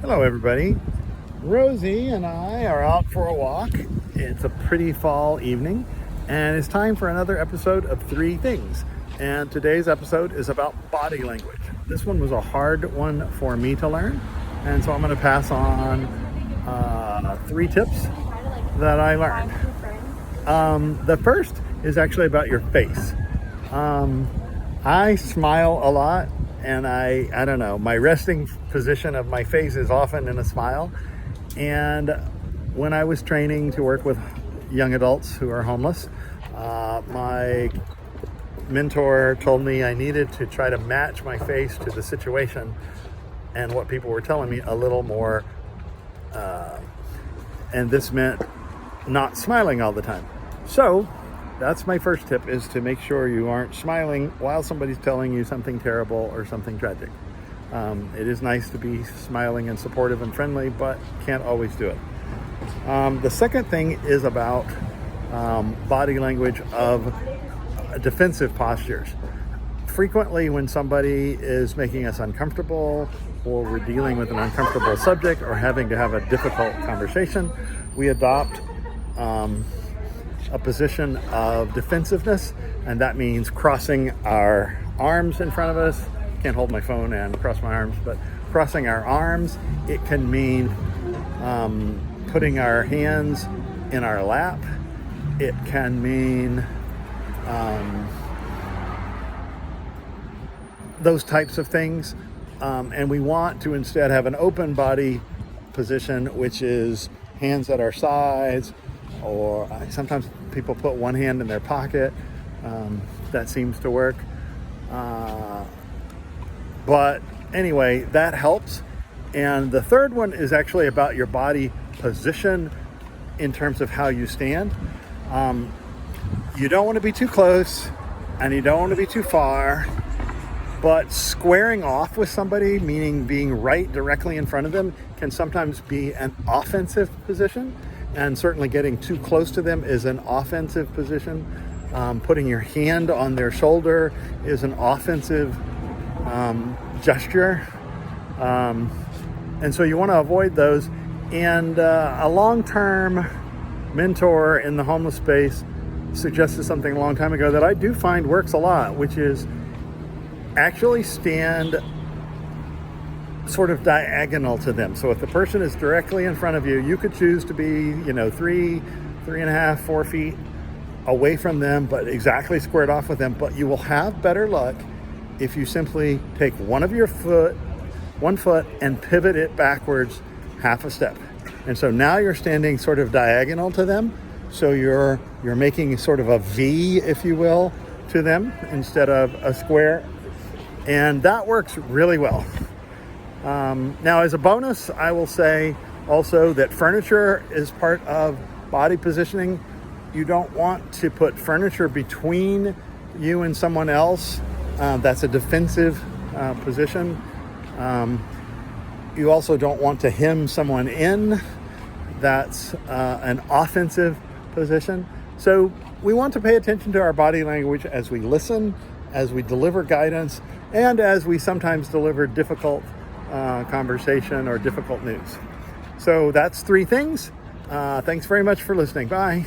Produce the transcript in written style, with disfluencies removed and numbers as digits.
Hello, everybody. Rosie and I are out for a walk. It's a pretty fall evening, and it's time for another episode of Three Things. And today's episode is about body language. This one was a hard one for me to learn, and so I'm going to pass on three tips that I learned. The first is actually about your face. I smile a lot, and I don't know, my resting position of my face is often in a smile. And when I was training to work with young adults who are homeless, my mentor told me I needed to try to match my face to the situation and what people were telling me a little more. And this meant not smiling all the time. So that's my first tip, is to make sure you aren't smiling while somebody's telling you something terrible or something tragic. It is nice to be smiling and supportive and friendly, but can't always do it. The second thing is about body language of defensive postures. Frequently when somebody is making us uncomfortable, or we're dealing with an uncomfortable subject or having to have a difficult conversation, we adopt a position of defensiveness, and that means crossing our arms in front of us. Can't hold my phone and cross my arms, but crossing our arms. It can mean putting our hands in our lap. It can mean those types of things. And we want to instead have an open body position, which is hands at our sides, or sometimes people put one hand in their pocket. That seems to work. But anyway, that helps. And the third one is actually about your body position in terms of how you stand. You don't want to be too close and you don't want to be too far, but squaring off with somebody, meaning being right directly in front of them, can sometimes be an offensive position. And certainly getting too close to them is an offensive position. Putting your hand on their shoulder is an offensive gesture. And so you want to avoid those. And a long-term mentor in the homeless space suggested something a long time ago that I do find works a lot, which is actually stand sort of diagonal to them. So if the person is directly in front of you, you could choose to be, 3.5, 4 feet away from them, but exactly squared off with them. But you will have better luck if you simply take one foot and pivot it backwards half a step. And so now you're standing sort of diagonal to them. So you're making sort of a V, if you will, to them instead of a square. And that works really well. Now, as a bonus, I will say also that furniture is part of body positioning. You don't want to put furniture between you and someone else. That's a defensive position. You also don't want to hem someone in. That's an offensive position. So we want to pay attention to our body language as we listen, as we deliver guidance, and as we sometimes deliver difficult conversation or difficult news. So that's three things. Thanks very much for listening. Bye.